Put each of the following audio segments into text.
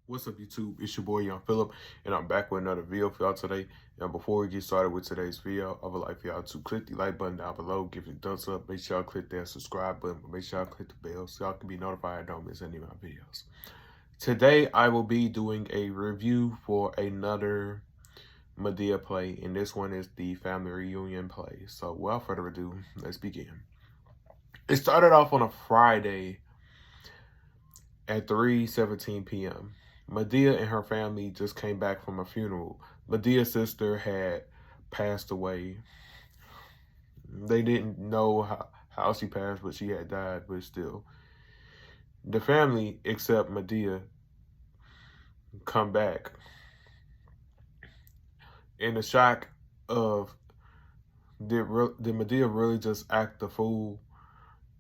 What's up, YouTube? It's your boy, Young Phillip, and I'm back with another video for y'all today. And before we get started with today's video, I would like for y'all to click the like button down below, give it a thumbs up, make sure y'all click that subscribe button, but make sure y'all click the bell so y'all can be notified and don't miss any of my videos. Today, I will be doing a review for another Madea play, and this one is the family reunion play. So without further ado, let's begin. It started off on a Friday at 3:17 p.m. Madea and her family just came back from a funeral. Madea's sister had passed away. They didn't know how she passed, but she had died, but still. The family, except Madea, come back. In the shock of, did Madea really just act the fool?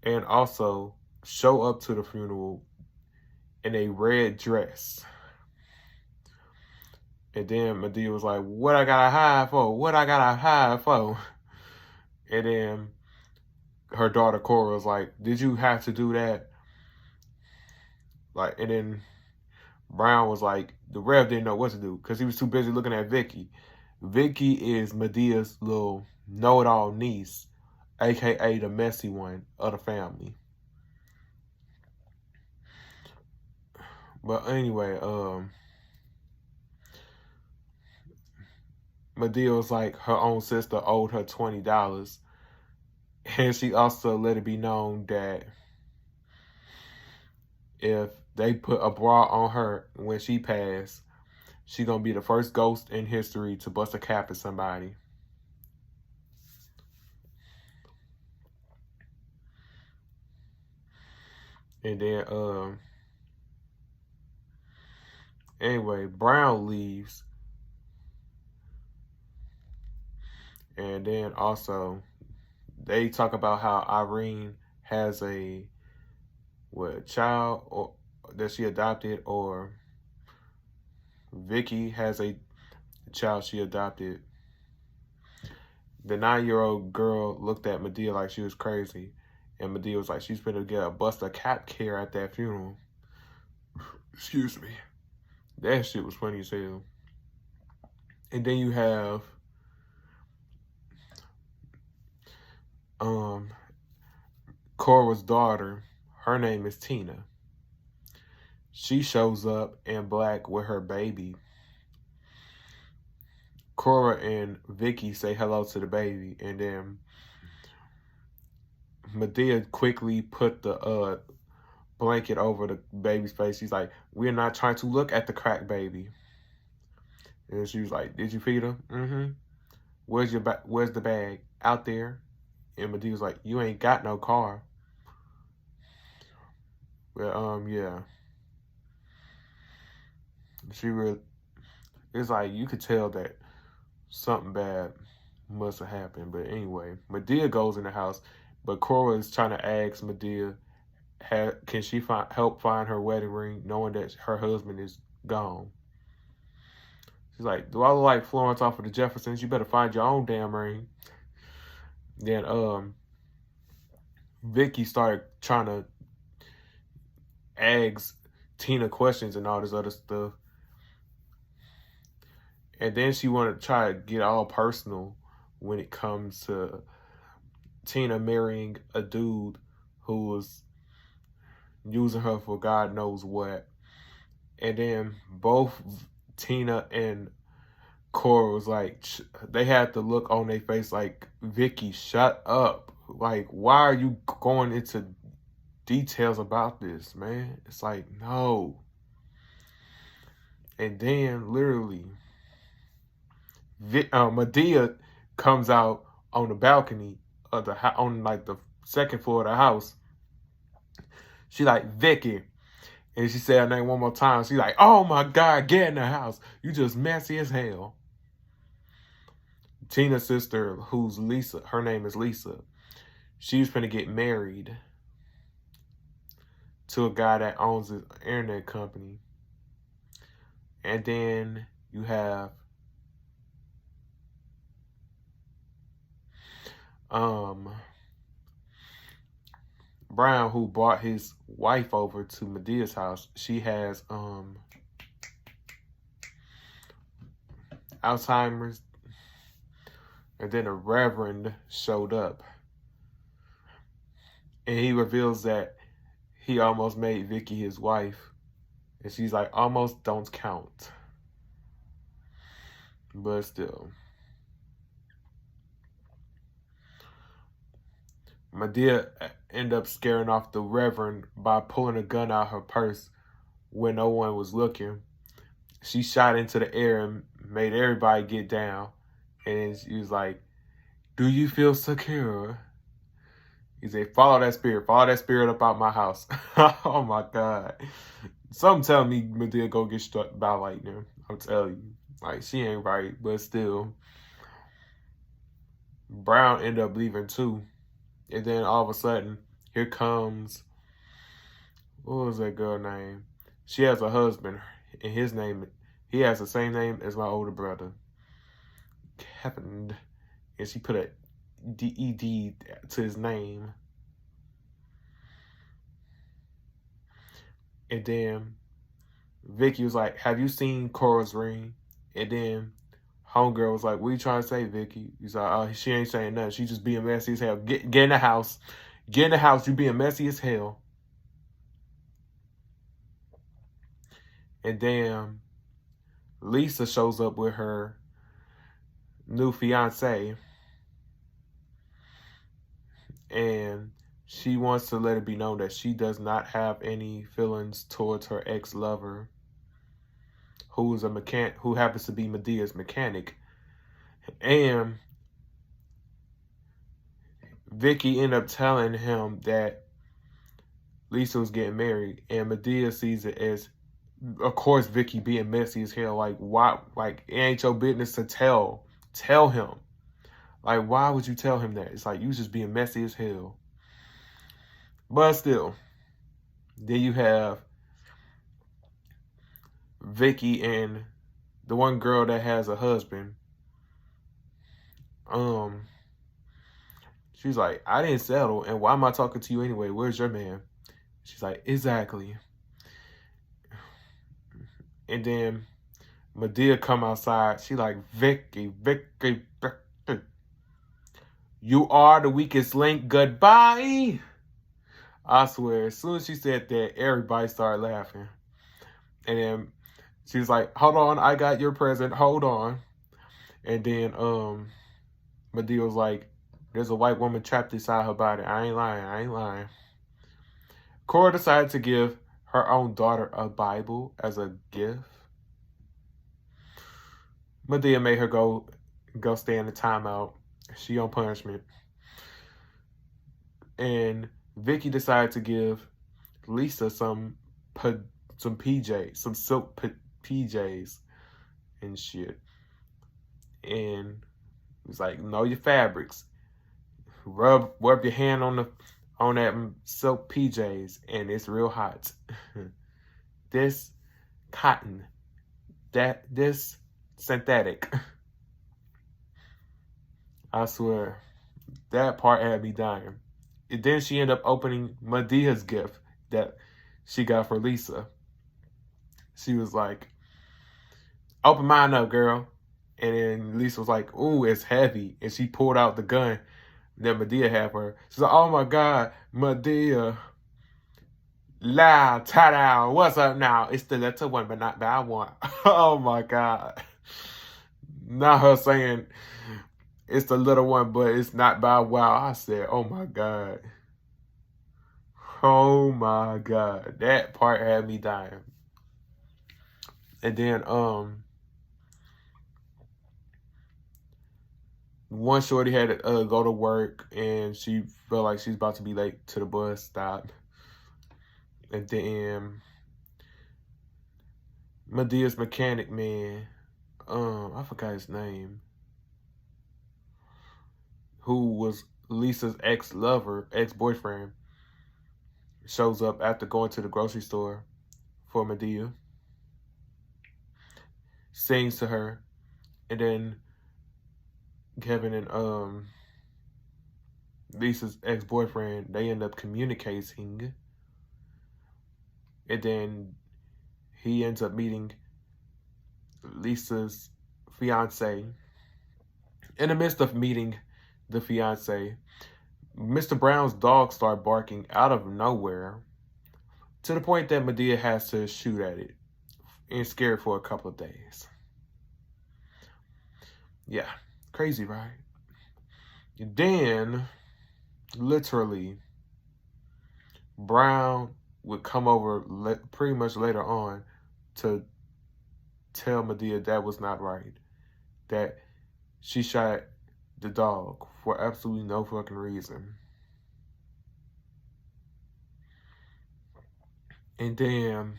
And also show up to the funeral in a red dress. And then Madea was like, what I gotta hide for? What I gotta hide for? And then her daughter Cora was like, did you have to do that? Like, and then Brown was like, the Rev didn't know what to do because he was too busy looking at Vicky. Vicky is Madea's little know-it-all niece, aka the messy one of the family. But anyway, Madea was like, her own sister owed her $20. And she also let it be known that if they put a bra on her when she passed, she gonna be the first ghost in history to bust a cap at somebody. And then, anyway, Brown leaves. And then also, they talk about how Irene has a child or that she adopted, or Vicky has a child she adopted. The 9-year-old girl looked at Madea like she was crazy, and Madea was like, she's gonna get a bust a cap care at that funeral. Excuse me. That shit was funny as hell. And then you have Cora's daughter. Her name is Tina. She shows up in black with her baby. Cora and Vicky say hello to the baby, and then Madea quickly put the blanket over the baby's face. She's like, we're not trying to look at the crack baby. And she was like, did you feed her? Mm-hmm. Where's the bag? Out there. And Madea was like, you ain't got no car. But yeah. She really, it's like you could tell that something bad must have happened. But anyway, Madea goes in the house, but Cora is trying to ask Madea, can she help find her wedding ring, knowing that her husband is gone? She's like, do I look like Florence off of the Jeffersons? You better find your own damn ring. Then Vicky started trying to ask Tina questions and all this other stuff. And then she wanted to try to get all personal when it comes to Tina marrying a dude who was using her for God knows what. And then both Tina and Cora was like, they had the look on their face like, Vicky, shut up. Like, why are you going into details about this, man? It's like, no. And then literally, Madea comes out on the balcony of on like the second floor of the house. She like, Vicky. And she said her name one more time. She's like, oh my God, get in the house. You just messy as hell. Tina's sister, who's Lisa, her name is Lisa. She's finna get married to a guy that owns an internet company. And then you have Brown, who brought his wife over to Madea's house. She has Alzheimer's. And then a reverend showed up. And he reveals that he almost made Vicky his wife. And she's like, almost don't count. But still. Madea ended up scaring off the reverend by pulling a gun out her purse when no one was looking. She shot into the air and made everybody get down. And she was like, do you feel secure? He said, follow that spirit up out my house. Oh my God. Something telling me Madea go get struck by lightning. I'm telling you. Like, she ain't right, but still. Brown ended up leaving too. And then all of a sudden, here comes, what was that girl name? She has a husband, and his name, he has the same name as my older brother, Kevin. And she put a D-E-D to his name. And then Vicky was like, have you seen Cora's ring? And then homegirl was like, what are you trying to say, Vicky? He's like, oh, she ain't saying nothing. She just being messy as hell. Get in the house. Get in the house. You being messy as hell. And then Lisa shows up with her new fiance. And she wants to let it be known that she does not have any feelings towards her ex-lover, who happens to be Medea's mechanic. And Vicky ended up telling him that Lisa was getting married, and Madea sees it as, of course, Vicky being messy as hell. Like, why? Like, it ain't your business to tell him. Like, why would you tell him that? It's like, you just being messy as hell. But still, then you have Vicky and the one girl that has a husband. She's like, I didn't settle, and why am I talking to you anyway? Where's your man? She's like, exactly. And then Madea come outside. She like, Vicky. You are the weakest link. Goodbye. I swear, as soon as she said that, everybody started laughing. And then she's like, hold on, I got your present. Hold on. And then Madea was like, there's a white woman trapped inside her body. I ain't lying. Cora decided to give her own daughter a Bible as a gift. Madea made her go stay in the timeout. She on punishment. And Vicky decided to give Lisa some PJs, some silk PJs and shit. And it's like, know your fabrics. Rub your hand on that silk PJs, and it's real hot. This cotton, this synthetic. I swear, that part had me dying. And then she ended up opening Medea's gift that she got for Lisa. She was like, open mine up, girl. And then Lisa was like, ooh, it's heavy. And she pulled out the gun that Madea had for her. She's like, oh my God, Madea. La, ta-da, what's up now? It's the little one, but not bad one. Oh my God. Not her saying it's the little one, but it's not bad. Wow. I said, oh my God. Oh my God. That part had me dying. And then, one shorty had to go to work, and she felt like she's about to be late to the bus stop. And then Medea's mechanic man, I forgot his name, who was Lisa's ex-boyfriend, shows up after going to the grocery store for Madea, sings to her, and then Kevin and Lisa's ex-boyfriend, they end up communicating. And then he ends up meeting Lisa's fiance. In the midst of meeting the fiance, Mr. Brown's dog started barking out of nowhere to the point that Madea has to shoot at it and scare it for a couple of days. Yeah, crazy, right? Then, literally, Brown would come over pretty much later on to tell Madea that was not right. That she shot the dog for absolutely no fucking reason. And then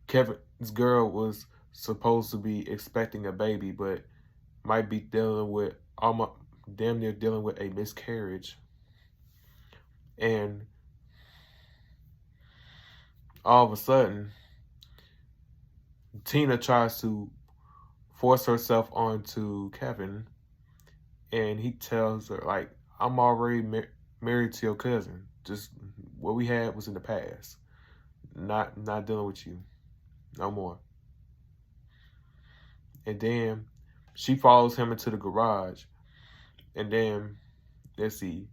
Kevin's girl was supposed to be expecting a baby, but might be dealing with almost damn near dealing with a miscarriage. And all of a sudden, Tina tries to force herself onto Kevin, and he tells her, like, I'm already married to your cousin. Just what we had was in the past. Not dealing with you no more. And then she follows him into the garage. And then, let's see,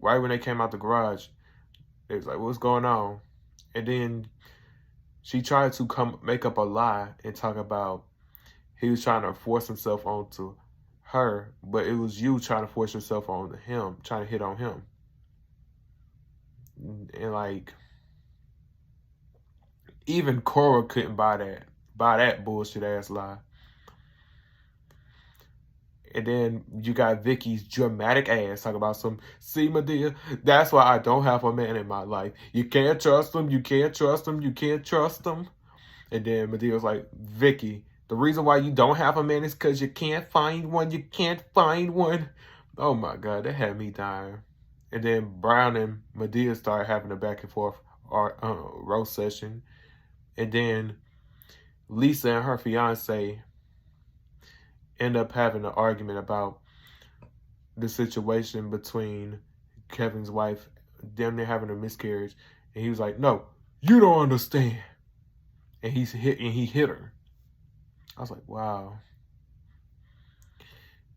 right when they came out the garage, they was like, what's going on? And then she tried to make up a lie and talk about he was trying to force himself onto her, but it was you trying to force yourself on him, trying to hit on him. And like, even Cora couldn't buy that bullshit ass lie. And then you got Vicky's dramatic ass talking about see, Madea, that's why I don't have a man in my life. You can't trust him, you can't trust him, you can't trust him. And then Madea was like, Vicky, the reason why you don't have a man is because you can't find one, you can't find one. Oh my God, that had me dying. And then Brown and Madea started having a back and forth roast session. And then Lisa and her fiance end up having an argument about the situation between Kevin's wife, damn near having a miscarriage. And he was like, no, you don't understand. And he hit her. I was like, wow.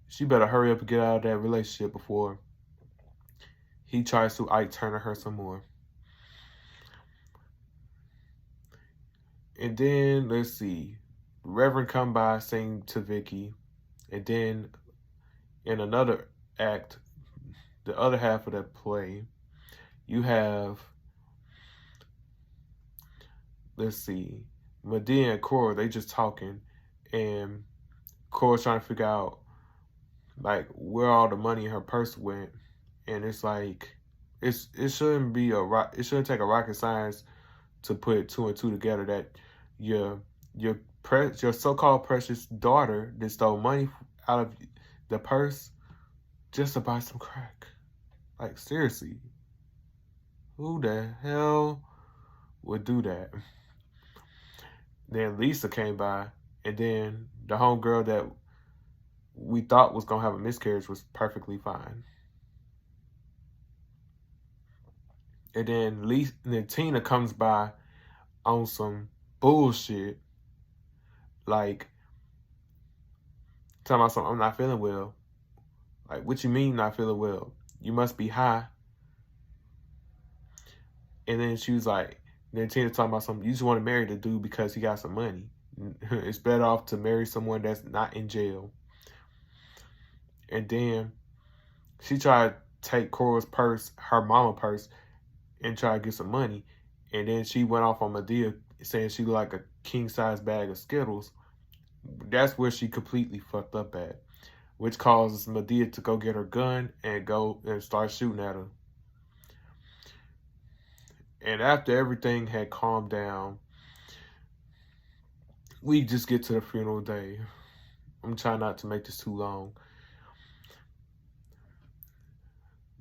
She better hurry up and get out of that relationship before he tries to Ike Turner her some more. And then, let's see, Reverend come by, sing to Vicky. And then in another act, the other half of that play, you have, let's see, Madea and Cora, they just talking. And Cora's trying to figure out, like, where all the money in her purse went. And it's like, it shouldn't take a rocket science to put two and two together that your so-called precious daughter that stole money out of the purse just to buy some crack. Like, seriously, who the hell would do that? Then Lisa came by, and then the homegirl that we thought was gonna have a miscarriage was perfectly fine. And then Tina comes by on some bullshit, like talking about something, I'm not feeling well. Like, what you mean not feeling well? You must be high. And then she was like, then Tina talking about something, you just want to marry the dude because he got some money. It's better off to marry someone that's not in jail. And then she tried to take Cora's purse, her mama purse, and try to get some money. And then she went off on Madea saying she looked like a king-size bag of Skittles. That's where she completely fucked up at, which causes Madea to go get her gun and go and start shooting at her. And after everything had calmed down, we just get to the funeral day. I'm trying not to make this too long.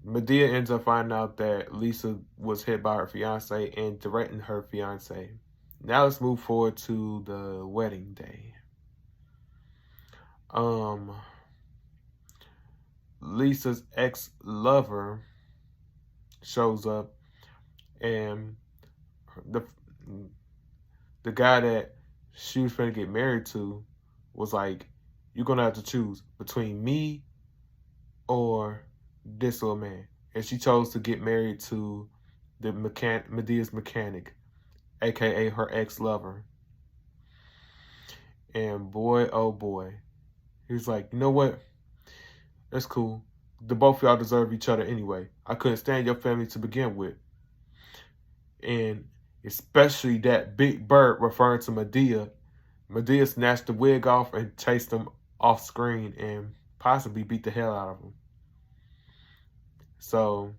Madea ends up finding out that Lisa was hit by her fiance and threatened her fiance. Now let's move forward to the wedding day. Lisa's ex-lover shows up, and the guy that she was going to get married to was like, you're going to have to choose between me or this little man. And she chose to get married to the Medea's mechanic, aka her ex-lover. And boy, oh boy, he was like, you know what? That's cool. The both of y'all deserve each other anyway. I couldn't stand your family to begin with. And especially that big bird referring to Madea. Madea snatched the wig off and chased him off screen and possibly beat the hell out of him. So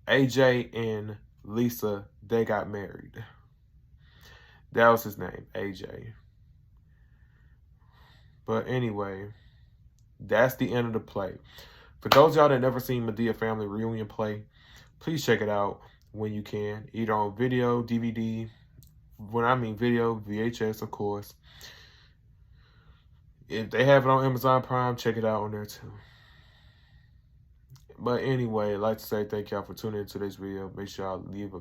AJ and Lisa, they got married. That was his name, AJ. But anyway, that's the end of the play. For those of y'all that never seen Madea Family Reunion play, please check it out when you can. Either on video, DVD. When I mean video, VHS, of course. If they have it on Amazon Prime, check it out on there too. But anyway, I'd like to say thank y'all for tuning into this video. Make sure y'all leave a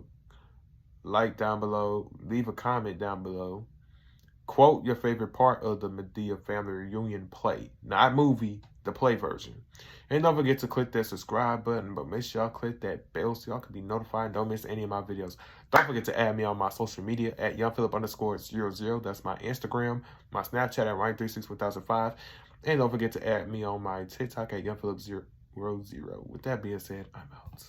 like down below. Leave a comment down below. Quote your favorite part of the Madea Family Reunion play. Not movie, the play version. And don't forget to click that subscribe button, but make sure y'all click that bell so y'all can be notified and don't miss any of my videos. Don't forget to add me on my social media at YoungPhilip_00. That's my Instagram, my Snapchat at Ryan36105. And don't forget to add me on my TikTok at YoungPhilip00. With that being said, I'm out.